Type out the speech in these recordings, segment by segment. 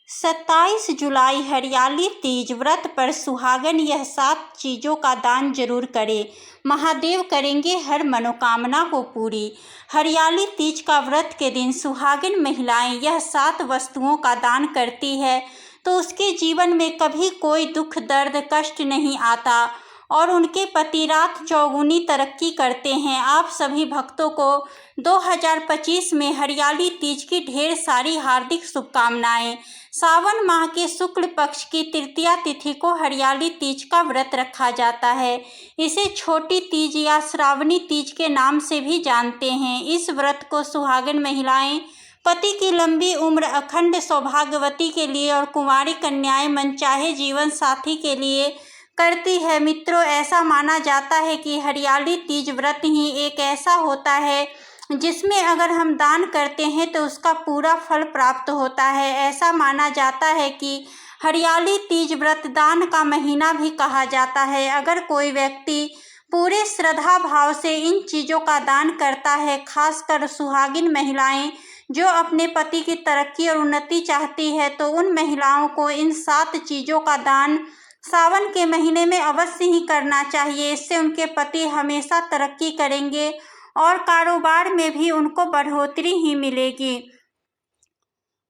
27 जुलाई हरियाली तीज व्रत पर सुहागन यह 7 चीज़ों का दान जरूर करें। महादेव करेंगे हर मनोकामना को पूरी। हरियाली तीज का व्रत के दिन सुहागिन महिलाएं यह 7 वस्तुओं का दान करती है तो उसके जीवन में कभी कोई दुख दर्द कष्ट नहीं आता और उनके पति रात चौगुनी तरक्की करते हैं। आप सभी भक्तों को 2025 में हरियाली तीज की ढेर सारी हार्दिक शुभकामनाएं। सावन माह के शुक्ल पक्ष की तृतीया तिथि को हरियाली तीज का व्रत रखा जाता है। इसे छोटी तीज या श्रावणी तीज के नाम से भी जानते हैं। इस व्रत को सुहागिन महिलाएं पति की लंबी उम्र, अखंड सौभाग्यवती के लिए और कुंवारी कन्याएं मनचाहे जीवन साथी के लिए करती है। मित्रों, ऐसा माना जाता है कि हरियाली तीज व्रत ही एक ऐसा होता है जिसमें अगर हम दान करते हैं तो उसका पूरा फल प्राप्त होता है। ऐसा माना जाता है कि हरियाली तीज व्रत दान का महीना भी कहा जाता है। अगर कोई व्यक्ति पूरे श्रद्धा भाव से इन चीज़ों का दान करता है, खासकर सुहागिन महिलाएं जो अपने पति की तरक्की और उन्नति चाहती है, तो उन महिलाओं को इन 7 चीज़ों का दान सावन के महीने में अवश्य ही करना चाहिए। इससे उनके पति हमेशा तरक्की करेंगे और कारोबार में भी उनको बढ़ोतरी ही मिलेगी।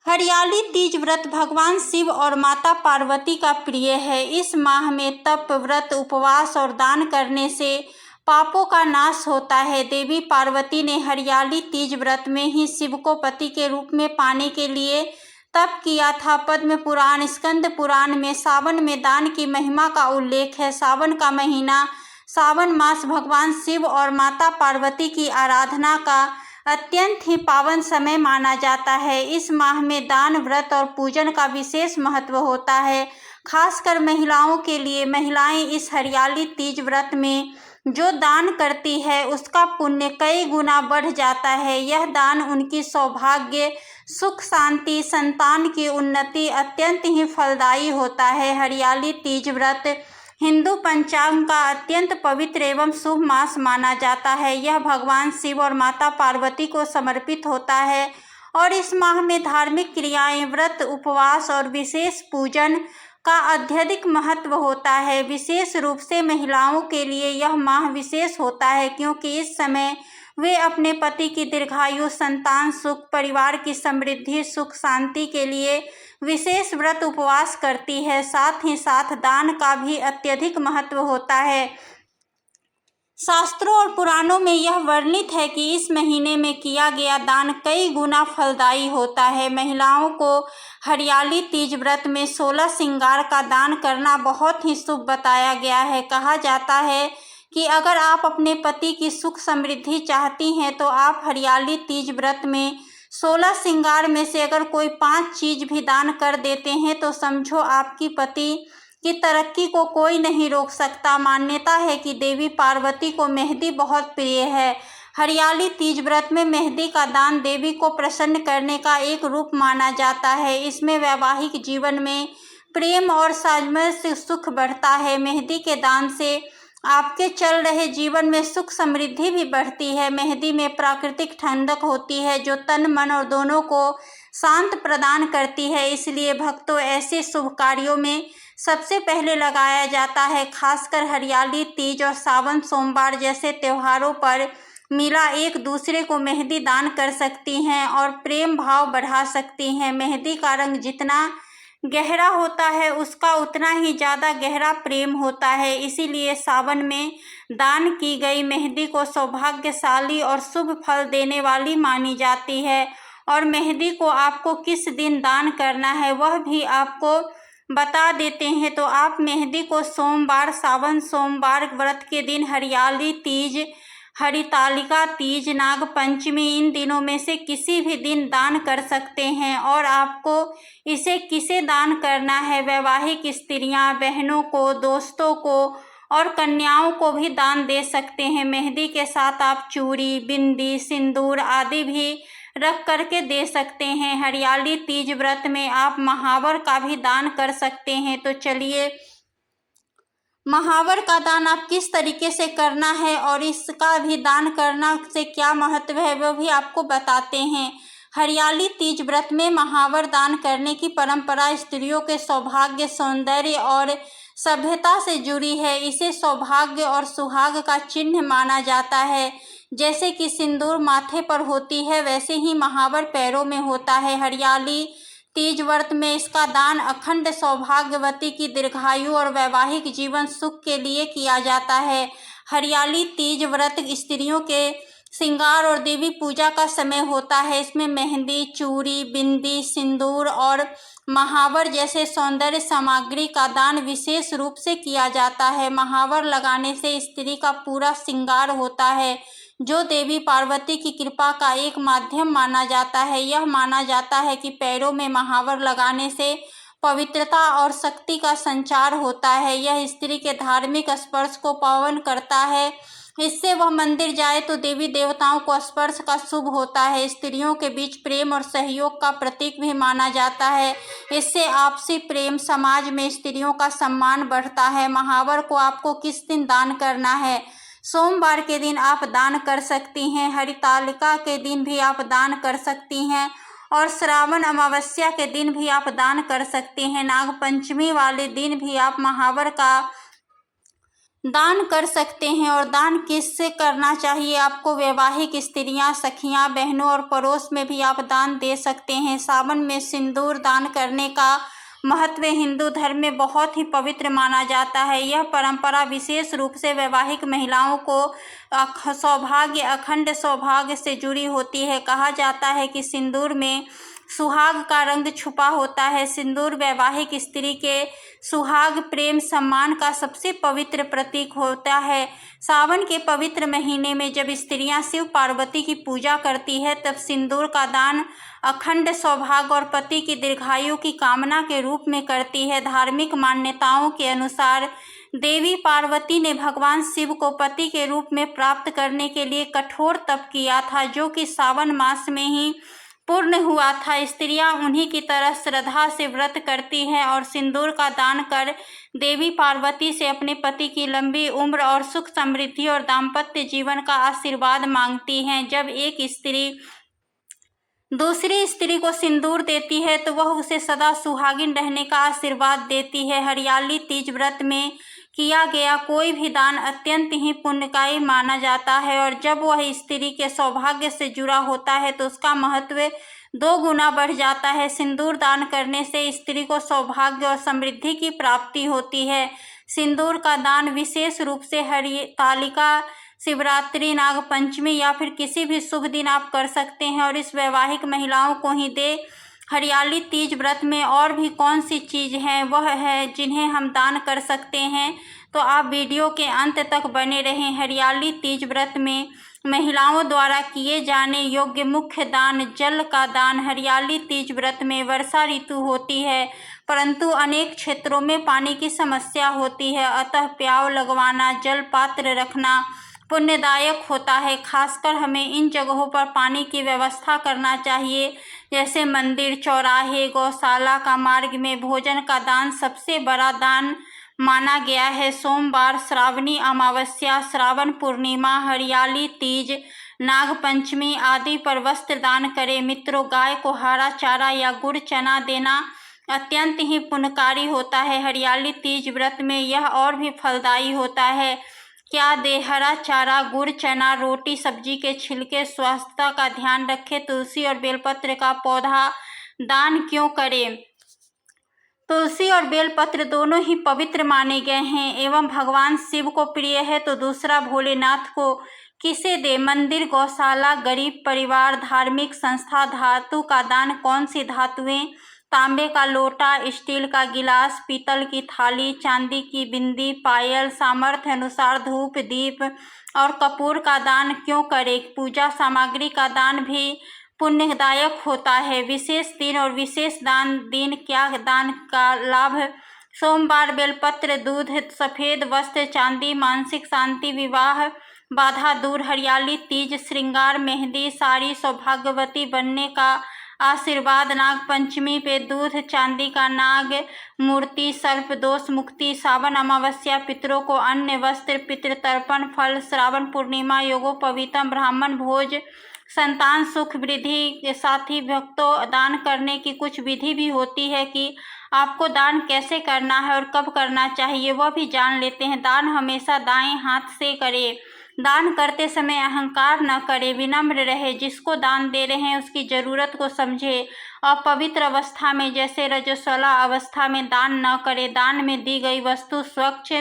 हरियाली तीज व्रत भगवान शिव और माता पार्वती का प्रिय है। इस माह में तप, व्रत, उपवास और दान करने से पापों का नाश होता है। देवी पार्वती ने हरियाली तीज व्रत में ही शिव को पति के रूप में पाने के लिए तप किया था। पद्म पुराण, स्कंद पुराण में सावन में दान की महिमा का उल्लेख है। सावन का महीना, सावन मास भगवान शिव और माता पार्वती की आराधना का अत्यंत ही पावन समय माना जाता है। इस माह में दान, व्रत और पूजन का विशेष महत्व होता है, खासकर महिलाओं के लिए। महिलाएं इस हरियाली तीज व्रत में जो दान करती है उसका पुण्य कई गुना बढ़ जाता है। यह दान उनकी सौभाग्य, सुख, शांति, संतान की उन्नति अत्यंत ही फलदायी होता है। हरियाली तीज व्रत हिंदू पंचांग का अत्यंत पवित्र एवं शुभ मास माना जाता है। यह भगवान शिव और माता पार्वती को समर्पित होता है और इस माह में धार्मिक क्रियाएं, व्रत, उपवास और विशेष पूजन का अत्यधिक महत्व होता है। विशेष रूप से महिलाओं के लिए यह माह विशेष होता है क्योंकि इस समय वे अपने पति की दीर्घायु, संतान सुख, परिवार की समृद्धि, सुख, शांति के लिए विशेष व्रत उपवास करती है। साथ ही साथ दान का भी अत्यधिक महत्व होता है। शास्त्रों और पुराणों में यह वर्णित है कि इस महीने में किया गया दान कई गुना फलदायी होता है। महिलाओं को हरियाली तीज व्रत में 16 श्रृंगार का दान करना बहुत ही शुभ बताया गया है। कहा जाता है कि अगर आप अपने पति की सुख समृद्धि चाहती हैं तो आप हरियाली तीज व्रत में 16 श्रृंगार में से अगर कोई 5 चीज भी दान कर देते हैं तो समझो आपकी पति की तरक्की को कोई नहीं रोक सकता। मान्यता है कि देवी पार्वती को मेहंदी बहुत प्रिय है। हरियाली तीज व्रत में मेहंदी का दान देवी को प्रसन्न करने का एक रूप माना जाता है। इसमें वैवाहिक जीवन में प्रेम और सामंजस्य सुख बढ़ता है। मेहंदी के दान से आपके चल रहे जीवन में सुख समृद्धि भी बढ़ती है। मेहंदी में प्राकृतिक ठंडक होती है जो तन, मन और दोनों को शांत प्रदान करती है। इसलिए भक्तों, ऐसे शुभ कार्यों में सबसे पहले लगाया जाता है। खासकर हरियाली तीज और सावन सोमवार जैसे त्योहारों पर मिला एक दूसरे को मेहंदी दान कर सकती हैं और प्रेम भाव बढ़ा सकती हैं। मेहंदी का रंग जितना गहरा होता है उसका उतना ही ज़्यादा गहरा प्रेम होता है। इसीलिए सावन में दान की गई मेहंदी को सौभाग्यशाली और शुभ फल देने वाली मानी जाती है। और मेहंदी को आपको किस दिन दान करना है वह भी आपको बता देते हैं। तो आप मेहंदी को सोमवार, सावन सोमवार व्रत के दिन, हरियाली तीज, हरितालिका तीज, नाग पंचमी, इन दिनों में से किसी भी दिन दान कर सकते हैं। और आपको इसे किसे दान करना है? वैवाहिक स्त्रियां, बहनों को, दोस्तों को और कन्याओं को भी दान दे सकते हैं। मेहंदी के साथ आप चूड़ी, बिंदी, सिंदूर आदि भी रख करके दे सकते हैं। हरियाली तीज व्रत में आप महावर का भी दान कर सकते हैं। तो चलिए, महावर का दान आप किस तरीके से करना है और इसका भी दान करना से क्या महत्व है वो भी आपको बताते हैं। हरियाली तीज व्रत में महावर दान करने की परंपरा स्त्रियों के सौभाग्य, सौंदर्य और सभ्यता से जुड़ी है। इसे सौभाग्य और सुहाग का चिन्ह माना जाता है। जैसे कि सिंदूर माथे पर होती है, वैसे ही महावर पैरों में होता है। हरियाली तीज व्रत में इसका दान अखंड सौभाग्यवती की दीर्घायु और वैवाहिक जीवन सुख के लिए किया जाता है। हरियाली तीज व्रत स्त्रियों के श्रृंगार और देवी पूजा का समय होता है। इसमें मेहंदी, चूड़ी, बिंदी, सिंदूर और महावर जैसे सौंदर्य सामग्री का दान विशेष रूप से किया जाता है। महावर लगाने से स्त्री का पूरा श्रृंगार होता है, जो देवी पार्वती की कृपा का एक माध्यम माना जाता है। यह माना जाता है कि पैरों में महावर लगाने से पवित्रता और शक्ति का संचार होता है। यह स्त्री के धार्मिक स्पर्श को पावन करता है। इससे वह मंदिर जाए तो देवी देवताओं को स्पर्श का शुभ होता है। स्त्रियों के बीच प्रेम और सहयोग का प्रतीक भी माना जाता है। इससे आपसी प्रेम, समाज में स्त्रियों का सम्मान बढ़ता है। महावर को आपको किस दिन दान करना है? सोमवार के दिन आप दान कर सकती हैं, हरितालिका के दिन भी आप दान कर सकती हैं और श्रावण अमावस्या के दिन भी आप दान कर सकती हैं। नागपंचमी वाले दिन भी आप महावर का दान कर सकते हैं। और दान किससे करना चाहिए आपको? वैवाहिक स्त्रियां, सखियां, बहनों और पड़ोस में भी आप दान दे सकते हैं। सावन में सिंदूर दान करने का महत्व हिंदू धर्म में बहुत ही पवित्र माना जाता है। यह परंपरा विशेष रूप से वैवाहिक महिलाओं को सौभाग्य, अखंड सौभाग्य से जुड़ी होती है। कहा जाता है कि सिंदूर में सुहाग का रंग छुपा होता है। सिंदूर वैवाहिक स्त्री के सुहाग, प्रेम, सम्मान का सबसे पवित्र प्रतीक होता है। सावन के पवित्र महीने में जब स्त्रियां शिव पार्वती की पूजा करती है, तब सिंदूर का दान अखंड सौभाग्य और पति की दीर्घायु की कामना के रूप में करती है। धार्मिक मान्यताओं के अनुसार देवी पार्वती ने भगवान शिव को पति के रूप में प्राप्त करने के लिए कठोर तप किया था, जो कि सावन मास में ही पूर्ण हुआ था। स्त्रियां उन्हीं की तरह श्रद्धा से व्रत करती हैं और सिंदूर का दान कर देवी पार्वती से अपने पति की लंबी उम्र और सुख समृद्धि और दाम्पत्य जीवन का आशीर्वाद मांगती हैं। जब एक स्त्री दूसरी स्त्री को सिंदूर देती है तो वह उसे सदा सुहागिन रहने का आशीर्वाद देती है। हरियाली तीज व्रत में किया गया कोई भी दान अत्यंत ही पुण्यकारी माना जाता है और जब वह स्त्री के सौभाग्य से जुड़ा होता है तो उसका महत्व 2 गुना बढ़ जाता है। सिंदूर दान करने से स्त्री को सौभाग्य और समृद्धि की प्राप्ति होती है। सिंदूर का दान विशेष रूप से हरितालिका, शिवरात्रि, नागपंचमी या फिर किसी भी शुभ दिन आप कर सकते हैं और इस वैवाहिक महिलाओं को ही दे। हरियाली तीज व्रत में और भी कौन सी चीज़ हैं वह है जिन्हें हम दान कर सकते हैं, तो आप वीडियो के अंत तक बने रहें। हरियाली तीज व्रत में महिलाओं द्वारा किए जाने योग्य मुख्य दान जल का दान। हरियाली तीज व्रत में वर्षा ऋतु होती है, परंतु अनेक क्षेत्रों में पानी की समस्या होती है, अतः प्याऊ लगवाना, जल पात्र रखना पुण्यदायक होता है। खासकर हमें इन जगहों पर पानी की व्यवस्था करना चाहिए, जैसे मंदिर, चौराहे, गौशाला का मार्ग में भोजन का दान सबसे बड़ा दान माना गया है। सोमवार, श्रावणी अमावस्या, श्रावण पूर्णिमा, हरियाली तीज, नागपंचमी आदि पर वस्त्र दान करें। मित्रों, गाय को हरा चारा या गुड़ चना देना अत्यंत ही पुण्यकारी होता है। हरियाली तीज व्रत में यह और भी फलदायी होता है। क्या दे? हरा चारा, गुड़ चना, रोटी, सब्जी के छिलके। स्वास्थ्य का ध्यान रखें। तुलसी और बेलपत्र का पौधा दान क्यों करें? तुलसी और बेलपत्र दोनों ही पवित्र माने गए हैं एवं भगवान शिव को प्रिय है, तो दूसरा भोलेनाथ को किसे दे? मंदिर, गौशाला, गरीब परिवार, धार्मिक संस्था। धातु का दान कौन सी धातुएं? तांबे का लोटा, स्टील का गिलास, पीतल की थाली, चांदी की बिंदी, पायल। सामर्थ्य अनुसार धूप, दीप और कपूर का दान क्यों करें? पूजा सामग्री का दान भी पुण्यदायक होता है। विशेष दिन और विशेष दिन क्या दान का लाभ? सोमवार, बेलपत्र, दूध, सफेद वस्त्र, चांदी, मानसिक शांति, विवाह बाधा दूर। हरियाली तीज, श्रृंगार, मेहंदी, साड़ी, सौभाग्यवती बनने का आशीर्वाद। नागपंचमी पे दूध, चांदी का नाग मूर्ति, सर्प दोष मुक्ति। सावन अमावस्या, पितरों को अन्न, वस्त्र, पितृ तर्पण, फल। श्रावण पूर्णिमा, योगोपवीतम, ब्राह्मण भोज। संतान सुख वृद्धि के साथ ही भक्तों दान करने की कुछ विधि भी होती है कि आपको दान कैसे करना है और कब करना चाहिए, वह भी जान लेते हैं। दान हमेशा दाएं हाथ से करें। दान करते समय अहंकार न करें, विनम्र रहे। जिसको दान दे रहे हैं उसकी ज़रूरत को समझे। अपवित्र अवस्था में जैसे रजस्वला अवस्था में दान न करें। दान में दी गई वस्तु स्वच्छ,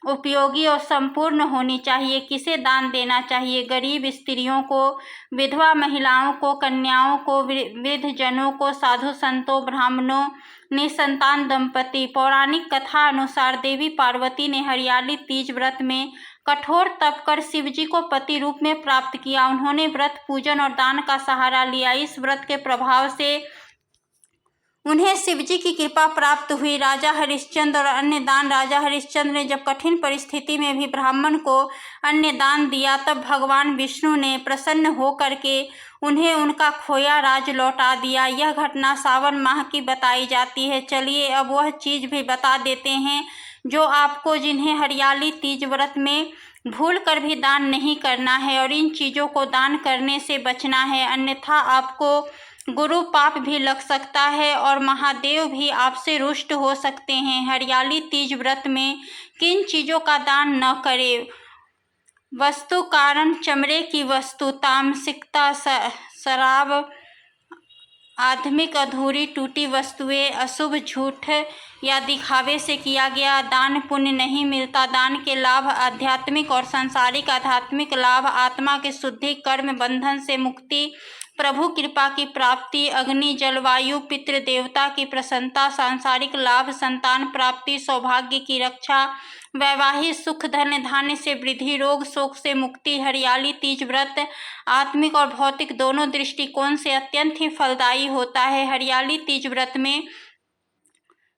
उपयोगी और संपूर्ण होनी चाहिए। किसे दान देना चाहिए? गरीब स्त्रियों को, विधवा महिलाओं को, कन्याओं को, वृद्धजनों को, साधु संतों, ब्राह्मणों, निसंतान दंपति। पौराणिक कथा अनुसार देवी पार्वती ने हरियाली तीज व्रत में कठोर तप कर शिव जी को पति रूप में प्राप्त किया। उन्होंने व्रत, पूजन और दान का सहारा लिया। इस व्रत के प्रभाव से उन्हें शिवजी की कृपा प्राप्त हुई। राजा हरिश्चंद्र और अन्य दान। राजा हरिश्चंद्र ने जब कठिन परिस्थिति में भी ब्राह्मण को अन्य दान दिया, तब भगवान विष्णु ने प्रसन्न होकर के उन्हें उनका खोया राज लौटा दिया। यह घटना सावन माह की बताई जाती है। चलिए अब वह चीज़ भी बता देते हैं जो आपको, जिन्हें हरियाली तीज व्रत में भूल कर भी दान नहीं करना है और इन चीज़ों को दान करने से बचना है, अन्यथा आपको गुरु पाप भी लग सकता है और महादेव भी आपसे रुष्ट हो सकते हैं। हरियाली तीज व्रत में किन चीज़ों का दान न करें? वस्तु कारण चमड़े की वस्तु, तामसिकता, शराब, आध्यात्मिक अधूरी टूटी वस्तुएं, अशुभ, झूठ या दिखावे से किया गया दान पुण्य नहीं मिलता। दान के लाभ आध्यात्मिक और सांसारिक। आध्यात्मिक लाभ आत्मा की शुद्धि, कर्म बंधन से मुक्ति, प्रभु कृपा की प्राप्ति, अग्नि, जलवायु, पितृ देवता की प्रसन्नता। सांसारिक लाभ संतान प्राप्ति, सौभाग्य की रक्षा, वैवाहिक सुख, धन धान्य से वृद्धि, रोग शोक से मुक्ति। हरियाली तीज व्रत आत्मिक और भौतिक दोनों दृष्टिकोण से अत्यंत ही फलदायी होता है। हरियाली तीज व्रत में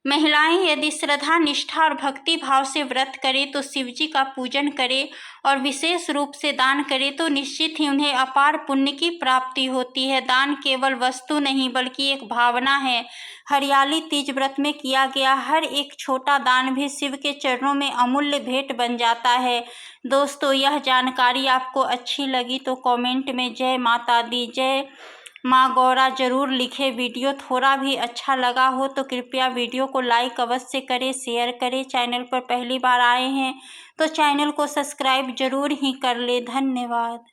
महिलाएं यदि श्रद्धा, निष्ठा और भक्ति भाव से व्रत करें तो शिवजी का पूजन करें और विशेष रूप से दान करें तो निश्चित ही उन्हें अपार पुण्य की प्राप्ति होती है। दान केवल वस्तु नहीं बल्कि एक भावना है। हरियाली तीज व्रत में किया गया हर एक छोटा दान भी शिव के चरणों में अमूल्य भेंट बन जाता है। दोस्तों, यह जानकारी आपको अच्छी लगी तो कमेंट में जय माता दी, जय माँ गौरा जरूर लिखे। वीडियो थोड़ा भी अच्छा लगा हो तो कृपया वीडियो को लाइक अवश्य करें, शेयर करें। चैनल पर पहली बार आए हैं तो चैनल को सब्सक्राइब जरूर ही कर ले। धन्यवाद।